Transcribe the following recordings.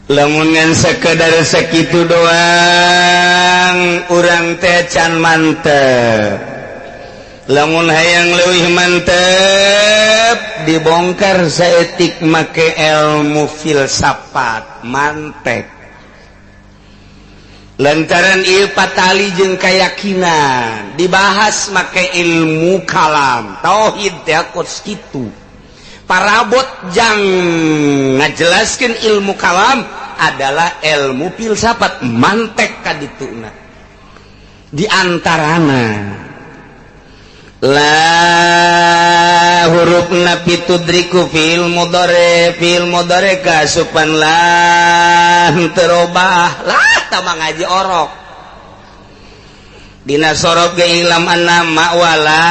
Lamungan sekedar segitu doang urang teh can mantep. Lamun hayang leuwih mantep dibongkar saeutik make ilmu filsafat mantek. Lantaran ieu patali jeung kayakinan dibahas make ilmu kalam tauhid teh kos kitu. Parabot jang ngajelaskeun ilmu kalam adalah ilmu filsafat mantek kadituna. Di antarana la hurufna pitudriku fil mudhari kasupan la terobah lah tama ngaji orok dina sorot ge ilam anama wala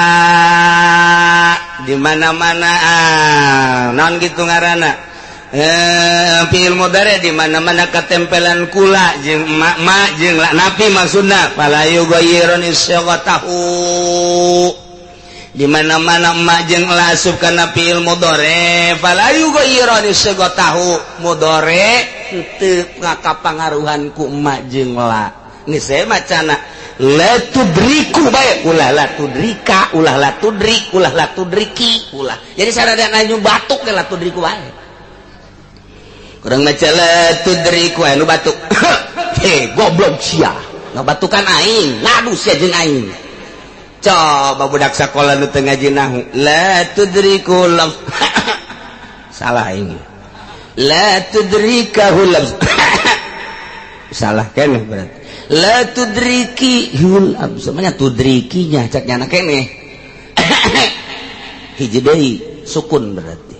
di mana-mana naon gitu ngaranna fiil mudhari di mana-mana katempelan kula jeung ma jeung la napi maksudna fala yughayyirun isyaqatahu di mana-mana ma jeung la asup kana fiil mudhari fala yughayyirun isyaqatahu mudhari teu ngakapangaruhan ku ma jeung la geus saya macana la tudriku bae ulah la tudrika ulah la tudrik ulah la tudriki ulah jadi saradana nyu batuk ke la tudriku bae kurang maca la tudriku anu batuk goblok sia ngabatukan aing ngadu sia jeung aing coba budak sakola nu teu ngaji nahwu la tudriku lam salah aing la tudrikahu lam salah keneh berarti la tudriki hul absamanya tudrikinya cak nyana keneh hiji deui sukun berarti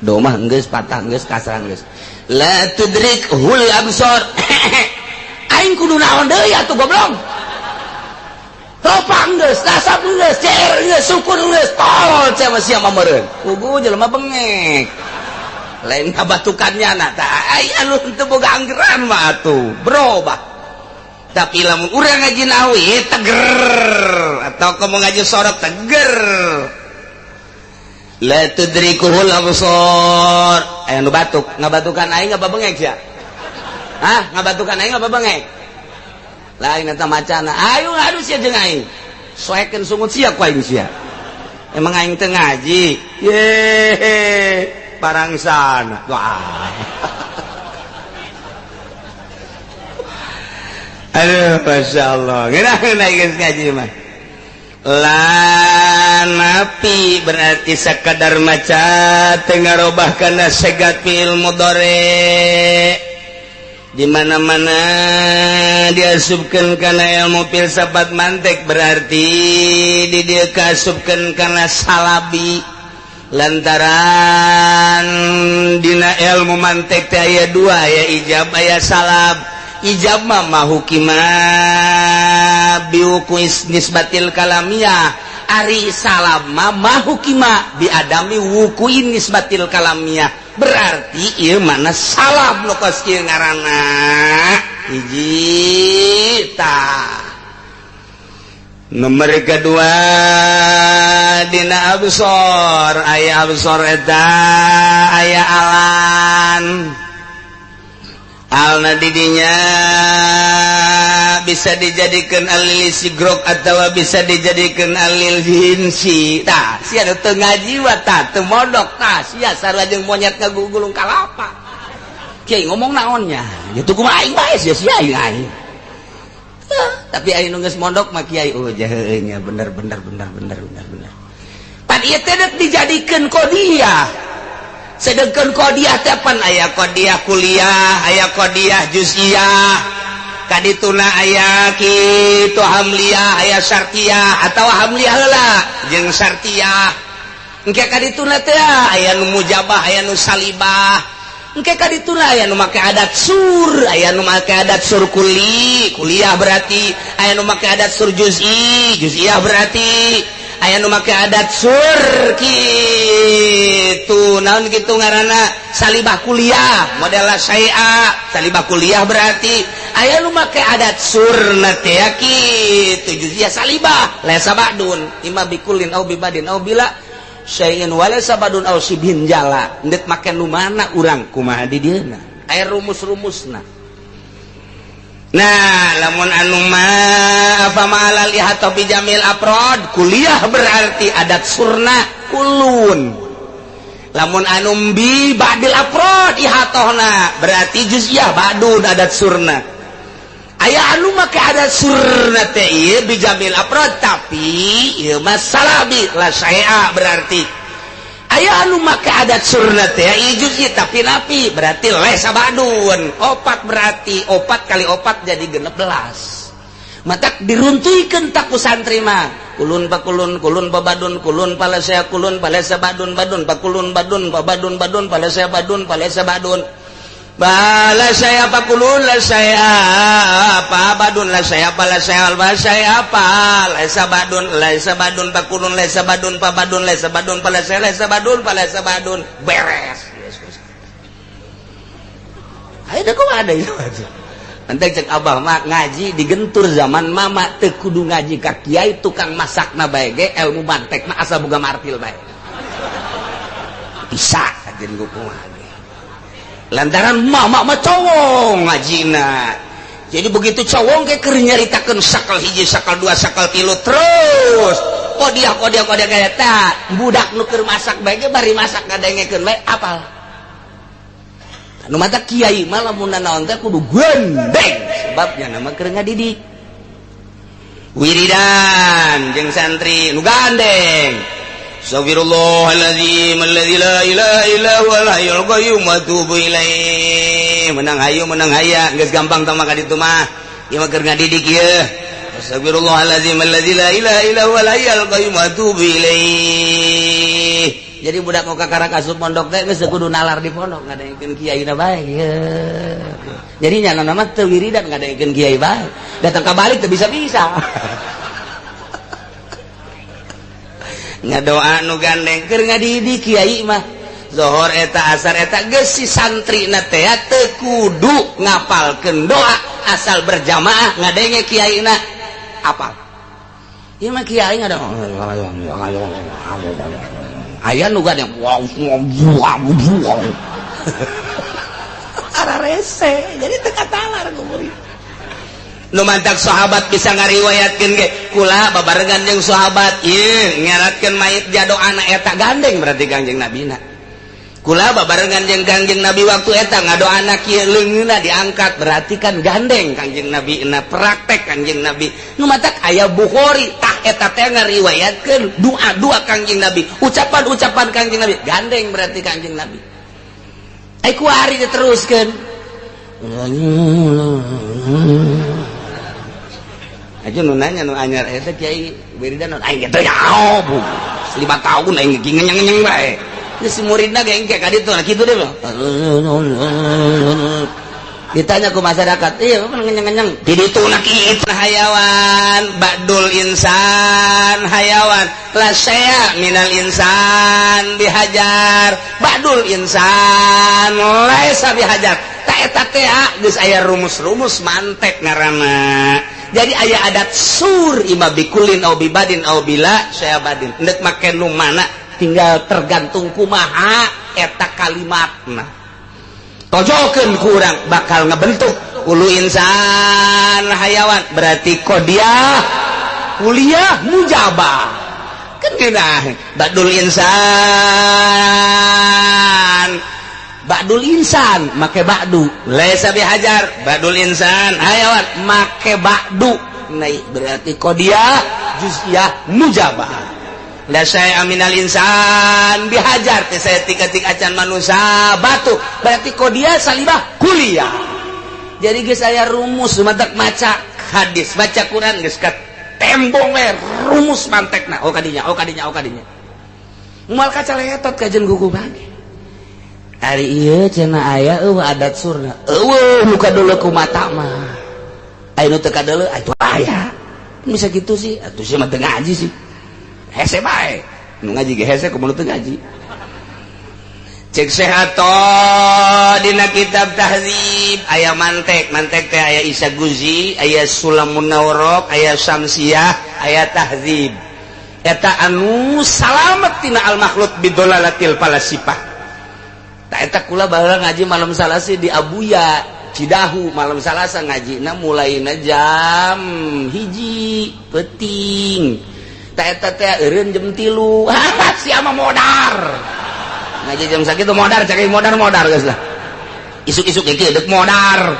do mah geus patah geus kasrah geus la tudrik hul absar aing kudu naon deui atuh goblok topang geus dasar geus cer geus sukun geus tol cenah sia mameureun kudu jelema bengek lain kabatukannya na tah ai anu teu boga anggeran mah atuh berubah. Tapi lamun urang ngaji nahwu teger atau kamu ngaji sorot teger la tudrikuhul absar aya nu batuk ngabatukan aing ngababengek sia ngabatukan aing ngababengek lain eta macana ayo ngadu sia jeung aing soekeun sungut sia ku aing sia emang aing teu ngaji ye parangsana wah aduh masya Allah gimana guys ngaji mah la napi berarti sekadar maca tengah robah kana segat fil mudhari di mana-mana diasupkeun kana ilmu filsafat mantek berarti di dieu kasupkeun kana salabi lantaran dina ilmu mantek teh aya dua aya ijab aya salab ijab mah hukima biukuis nisbatil kalamiyah ari salam mah hukima bi adami wukuin nisbatil kalamiyah berarti ieu mana salam nu kos kieu ngaranna hiji tah nomor kedua dina absor aya absor eta aya alan alna didinya bisa dijadikan alil sigrok atau bisa dijadikan alil hinsi tah sia teu ngaji wa tah teu modok tah sia sarua jeung monyet ngagulung kalapa kiai ngomong naonnya itu kumaha aing bae sia aing tapi aing nu geus mondok mah kiai heueuh nya bener pan ieu teh dijadikeun qodiyah sedangkan qodiyah teh pan aya qodiyah kuliah aya qodiyah juz'iyah kadituna aya kitu hamliyah aya syartiyah atawa hamliyah heula jeung syartiyah engke kadituna teh aya nu mujabah aya nu salibah engke ka ditu aya nu make adat sur, aya nu make adat sur kuliah berarti, aya nu make adat sur juz'iyah berarti, aya nu make adat sur kitu naon kitu ngaranna salibah kuliah model syai'a salibah kuliah berarti, aya nu make adat surna teh kitu juz'iyah salibah laisa ba'dun imma bikulin au bibadin au bila syai'in walaysa badun aw sibhin jala ndet make nu mana urang kumaha di dieuna aya rumus-rumusna. Nah lamun anu ma apa ma'alal ihata bi jamil afrad kuliah berarti adat surna kulun, lamun anu bi ba'dil afrad ihatohna berarti juz'iyah badun adat surna. Aya anu make adat surna teh ieu bijamil afrad tapi ieu masalah bi la syai'a berarti, aya anu make adat surna teh ieu juz'i tapi napi berarti laisa badun opat berarti opat kali opat jadi 16 matak diruntuykeun tak ku santri mah kulun pakulun kulun pabadun kulun palasaya kulun palasa badun badun pakulun badun pabadun badun palasaya badun palasa badun bala saya apa kulun la saya apa badun la saya apa la saya alba saya apa laisa badun pakulun laisa badun pa badun laisa badun pala saya laisa badun beres. Ayo dah kau ada itu aja. Nanti cek abah mak ngaji digentur zaman mama teu kudu ngaji ka kiai tukang masakna bae ge ilmu mantekna asa boga martil bae. Bisa ajeun kumaha. Lantaran mama mah cowong ngajina, jadi begitu cowong kayak keur nyaritakeun sakal hiji sakal dua sakal tilu terus kodiah gaya tak budak nu keur masak bae ge bari masak ngadengekeun bae apal anu mata kiai mah lamun naon teh kudu gendeng sebabnya nama keur ngadidik wiridan jeung santri nu gandeng. Astagfirullahaladzim alladzi la ilaha illa huwal hayyul qayyum wa atubu ilaih. Menang hayu menang haya geus gampang tah maka ditu mah ieu mah keur ngadidik ieu. Astagfirullahaladzim alladzi la ilaha illa huwal hayyul qayyum wa atubu ilaih. Jadi budak nu kakara kasup pondok teh geus kudu nalar di pondok ngadengkeun kiaina bae. Jadi nya nama teu wiridan ngadengkeun kiai bae. Datang ka balik teu bisa-bisa. Ngadoa nu gandeng keur ngadidik kiai mah zuhur eta asar eta geus si santrina teh teu kudu ngapalkeun doa asal berjamaah ngadenge kiaina apal. Ieu mah kiai ngada aya nu gandeng ara rese jadi teu katalar ku murid. Nu mantak sahabat bisa ngariwayatkeun ge kula babarengan jeung sahabat ieu ngeratkeun mayit jadoana eta gandeng berarti Kangjeng Nabi na. Kula babarengan jeung Kangjeng Nabi waktu eta ngadoana kieu leungeunna diangkat berarti kan gandeng Kangjeng Nabi na praktek Kangjeng Nabi. Nu mantak aya Bukhari tah eta teh ngariwayatkeun doa-doa Kangjeng Nabi, ucapan-ucapan Kangjeng Nabi gandeng berarti Kangjeng Nabi. Ai kuari diteruskeun. Aja nu nanya nu anyar eta kiai wiridan aing teh nyaho bu 5 tahun aing ngenyeng-ngenyeng bae geus si muridna ge engke ka ditu nah kitu deh ditanya ku masyarakat ieu ngenyeng-ngenyeng di ditu na kitu hayawan ba'dul insan hayawan la saya minal insan bihajar ba'dul insan laisa bihajar ta eta teh geus aya rumus-rumus mantek ngaranna. Jadi aya adat sur imma bikulin au bibadin au bila saya badin ndet make nu mana tinggal tergantung kumaha eta kalimatna tojokeun ku urang bakal ngebentuk ulu insan hayawan berarti qodiah kuliah mujabah kan geunah badul insan make ba'du laisa bihajar ba'dul insan hayawan make ba'du naik berarti qodiah juz'iyah mujabah la saya aminal insan bihajar teh saya tik-tik acan manusia batu berarti qodiah salibah kuliah. Jadi geus aya rumus matak maca hadis baca Quran geus ka tembong we rumus mantekna oh kadinya moal kaca letot ka jeung gugu bage ari ieu cenah aya adat surna muka dulu ku mata mah aya nu teu kadeuleu atuh aya bisa gitu sih atuh sih mah teu ngaji sih hese bae nu ngaji ge hese kumaha teu ngaji cek sehato dina kitab tahzib aya mantek teh aya Isa Guzi aya Sulamun Nawrok aya Syamsiyah aya tahzib eta anu salamet tina al makhluk bidolalatil falasifah tak eta kula baheula ngaji malam Salasa di Abuya Cidahu malam Salasa ngajina mulaina jam 1 peuting tak eta teh eureun jam 3 sia mah modar ngaji jam sakitu modar cek modar geus lah isuk-isuk ge kieu deuk modar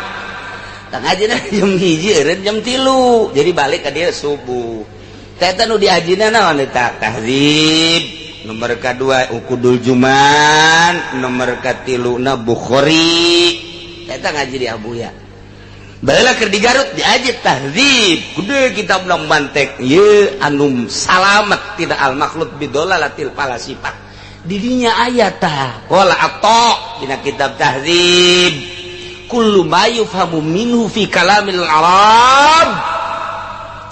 tah ngajina jam 1 eureun jam 3 jadi balik ka dieu subuh teh eta nu diajina naon eta tahzib nomor kadua Ukudul Juman nomor katiluna Bukhari eta ngaji di Abuya baheula keur di Garut diaji tahzib kudu kitab mantek ieu anu salamet tidak al makhluk bidolalatil falasifah didinya ayata qala atta dina kitab tahzib kullu ma yufhamu minhu fi kalamil arab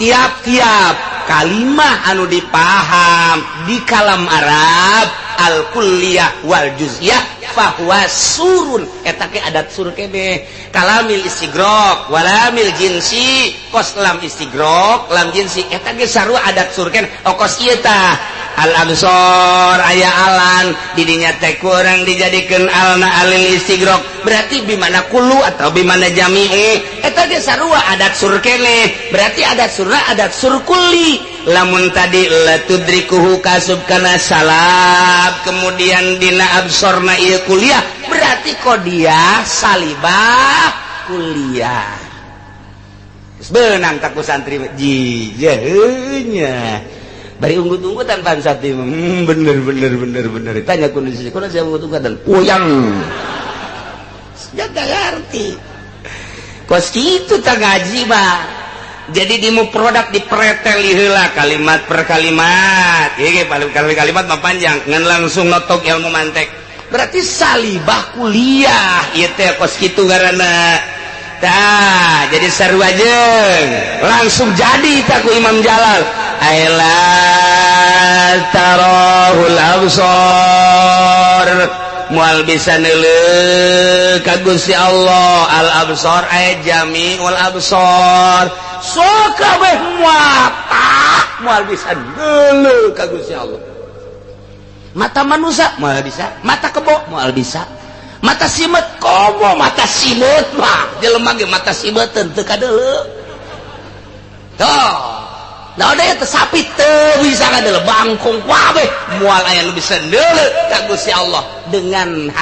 tiap-tiap kalimah anu dipaham di kalam Arab al kulliyah wal juz'iyah fahuwa surun eta ke adat sur kene kalamil istigraq walamil jinsi kos lam istigraq lam jinsi eta ge sarua adat sur kene okos ieu tah al absor aya alan didinya teh kurang dijadikeun alna alil istigraq berarti bimana kullu atau bimana jami'i eta ge sarua adat sur kene berarti adat surna adat sur kulli lamun tadi la tudrikuhu kasub kana salab kemudian dina absorna ieu kuliah berarti qodiyah salibah kuliah geus beunang ka ku santri jijeunya bari unggut-unggutan pan sati bener tanya kondisi kuna saya unggut-unggutan puyang jaga ngerti kos kitu tah ngaji mah jadi di mu produk dipretel heula kalimat per kalimat ieu kalimat mah panjang ngan langsung notok ilmu mantek berarti salibah kuliah ieu teh kos kitu ngaranna tah jadi sarua jeung langsung jadi tah ku Imam Jalal aila tarahul absar mual bisa neuleuh ka Gusti Allah al absar ay jami'ul absar sok kabeh mual bisa neuleuh ka Gusti Allah mata manusia moal bisa mata kebo moal bisa mata simet komo mata simet mah jelema ge mata simeteun teu kadeuleu toh nah udah ya tersapit bisa kadeuleu bangkong kabeh moal aya nu bisa neuleuh ka Gusti Allah dengan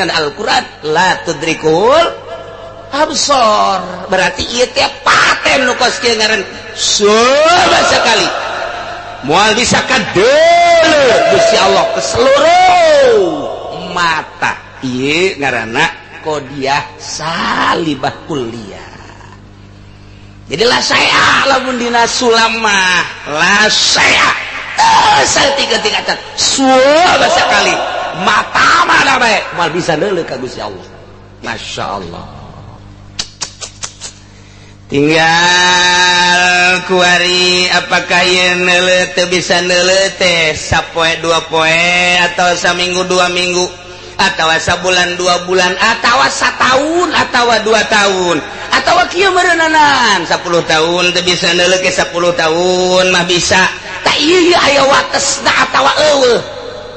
Al-Qur'an la tudrikul absor berarti ieu teh paten nu kos kieu ngaran sama sekali moal bisa kadeuleu Gusti Allah ke seluruh mata ieu ngaranna qodiyah salibah kulliyah jadi lah saya lamun dina sulam mah lah saya tiga-tiga suara sekali mata mana bae mal bisa neuleuh ka Gusti Allah Masya Allah tinggal kuari apakah ieu neuleuh teu bisa neuleuh teh sapoe 2 poe atau saminggu 2 minggu atau sabulan 2 bulan atau satahun atau 2 tahun atau kieu meureunanan 10 tahun teu bisa neuleuh ke 10 tahun mah bisa tah ieu aya watesna atawa eueuh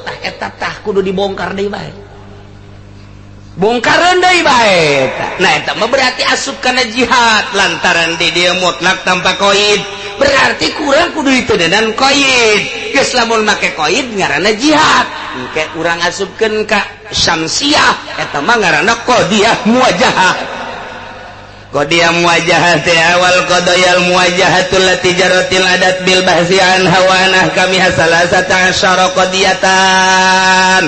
tah eta tah kudu dibongkar deui bae bongkareun deui bae nah eta mah berarti asup kana jihad lantaran di dieu mutlak tanpa qaid berarti kurang kudu diteudenan qaid geus lamun make qaid ngaranna jihad engke urang asupkeun ka Syamsiyah eta mah ngaranna qadiyah muwajahah qadiyah muwajahah teh awal qadayal muwajahatul lati jaratil adat bil bahsi an hawanah kami hasalasata asyara qadiyatan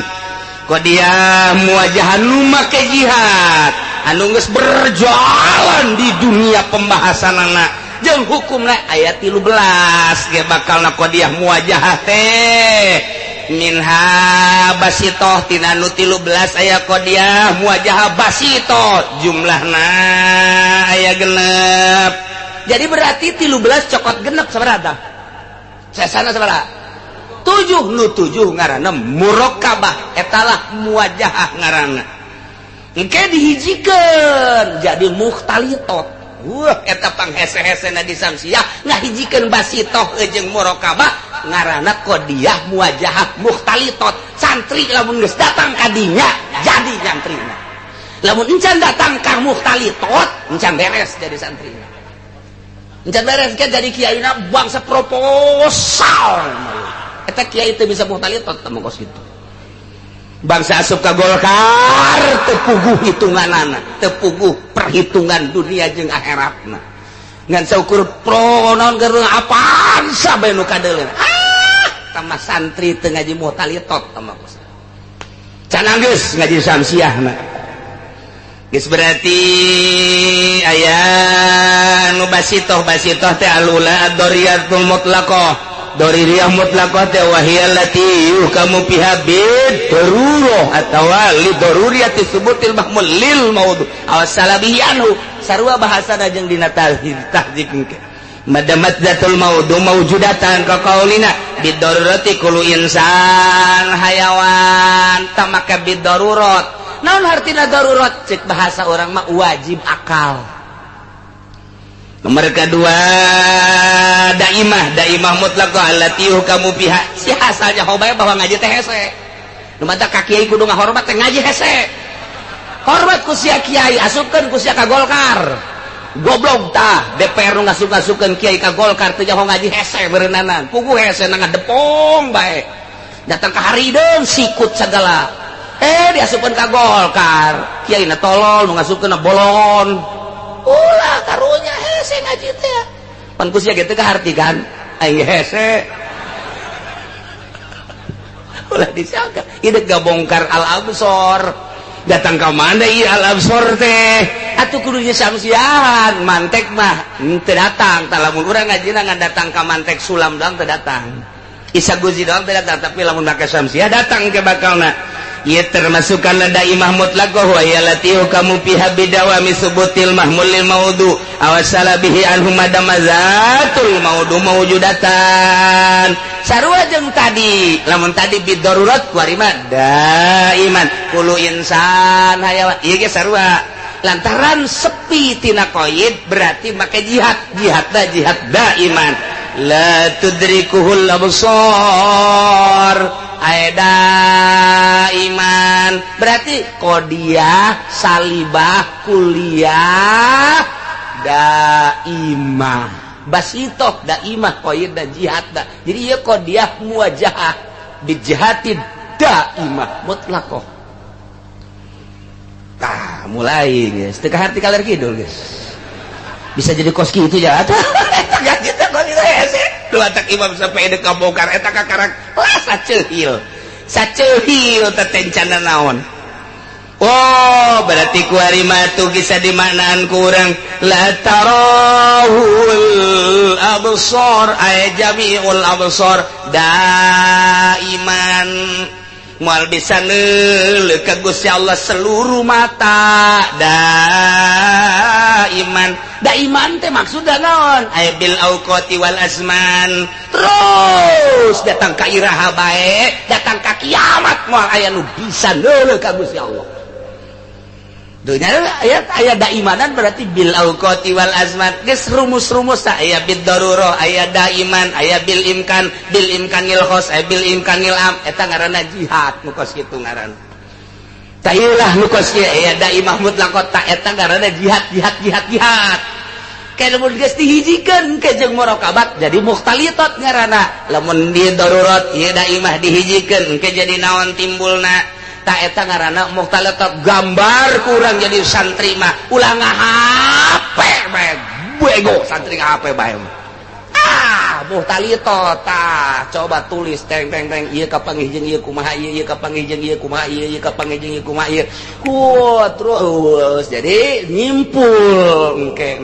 qadiyah muwajahah nu make jihad anu geus berjalan di dunia pembahasanana jeung hukumna ayat 13 ge bakalna qadiyah muwajahah teh minha basitoh tina nu 13 aya qadiyah muwajahah basitoh jumlahna aya genep. Jadi berarti 13 cokot genep sabaraha? Sesana sabaraha? 7 nu 7 ngaranna murakkabah etalah muwajahah ngaranna. Engke dihijikeun jadi mukhtalitot. Eta panghese-hesena di Samsiah ngahijikeun basitoh jeung murakkabah ngaranna qadiyah muwajahah mukhtalitot. Santri lamun geus datang ka dinya jadi santrina. Lamun encan datang ka mukhtalitot encan beres jadi santrina. Encan beres ke jadi kiaina bangsa proposal. Eta kiai teu bisa mukhtalitot teh mongkos kitu. Bangsa asup ka Golkar teu puguh hitunganana, teu puguh perhitungan dunia jeung akhiratna. Ngan saukur pro naon keur apaan sabae nu kadeuleuh. Tamah santri teu ngaji mukhtalitot tamah kos. Canang geus ngaji Samsiahna. Geus berarti aya nu basitoh teh alula ad-dariyatul mutlaqah. Doririyah mutlaqah teh wahiyal lati kamu piha bid daruroh atawa li daruriyati subutil mahmul lil maudhu aw salabihi anhu sarua bahasana jeung dina tahdzib engke madamat zatul maudhu maujudatan ka qaulina bid darurati kullu insan hayawan tamaka bid darurat. Naon artina darurat cek bahasa orang mah wajib akal. Nomor kedua daimah mutlaqah allati hukamu biha si hasalnya hobaya bahwa ngaji teh hese. Nu mata ka kiai kudu ngahormat teh ngaji hese. Hormat ku sia kiai asupkeun ku sia ka Golkar. Goblok tah DPR nu ngasuk-ngasupkeun kiai ka Golkar teh jaho ngaji hese beureunanan. Puguh hese na ngadepong bae. Datang ka harideung sikut segala. Diasupkeun ka Golkar. Kiai na tolol nu ngasupkeun na bolon. Ulah karunya hese ngaji teh pan ku sia kitu kahartikan aing hese ulah disiaga ide gabongkar al-absor datang ka mana ieu al-absor teh atuh kudu nya Samsiahan mantek mah teu datang tah lamun urang ngajina ngan datang ka mantek sulam doang teu datang Isa Guzi doang teu datang tapi lamun make Samsiah datang ke bakalna. Ieu termasukkan daimah mutlaqah wa yalati kamu piha bidawami subutil mahmulil maudu awasala bihi anhu madamazatul maudu mawjudatan sarua jeung tadi lamun tadi bidarurat kuarima daiman kulu insan hayawan ieu ge sarua lantaran sepi tina qaid berarti make jihadna jihad daiman la tudrikuhul absar aida iman berarti qodiyah salibah kuliah daimah basitoh daimah qaid dan jihad da. Jadi ieu qodiyah muwajahah bijihati daimah mutlaqah. Tah mulai geus teu kaharti kaler kidul geus bisa jadi kos kitu ya eta kita kok itu hese lu atak imam sapede ka bongkar eta kakarak lah saceuhil teh tencana naon. Oh berarti ku ari matu bisa dimaknaan ku urang la tarahul absar ay jami'ul absar daiman moal bisa neuleuh ka Gusti Allah seluruh mata daiman teh maksudna naon ay bil auqati wal azman terus datang ka iraha bae datang ka kiamat moal aya nu bisa neuleuh ka Gusti Allah. Dunya aya daimanan berarti bil auqati wal azman geus rumus-rumus aya bid darurah aya daiman aya bil imkanil khos aya bil imkanil am eta ngaranna jihad nu kos kitu ngaran tah ieulah nu kos kieu aya daimah mutlaqah ta eta ngaranna jihad kayak lamun geus dihijikeun ke jeung muraqabat jadi mukhtalitat ngaranna lamun di darurat ieu daimah dihijikeun ke jadi naon timbulna tak eta ngaranna mukhtalitat gambar kurang jadi santri mah ulah ngahape bae bego santri ngahape bae mukhtalitat tah coba tulis teng ieu kapanggih jeung ieu kumaha ieu kapanggih jeung ieu kumaha ieu kapanggih jeung ieu kumaha ieu terus jadi nyimpul engke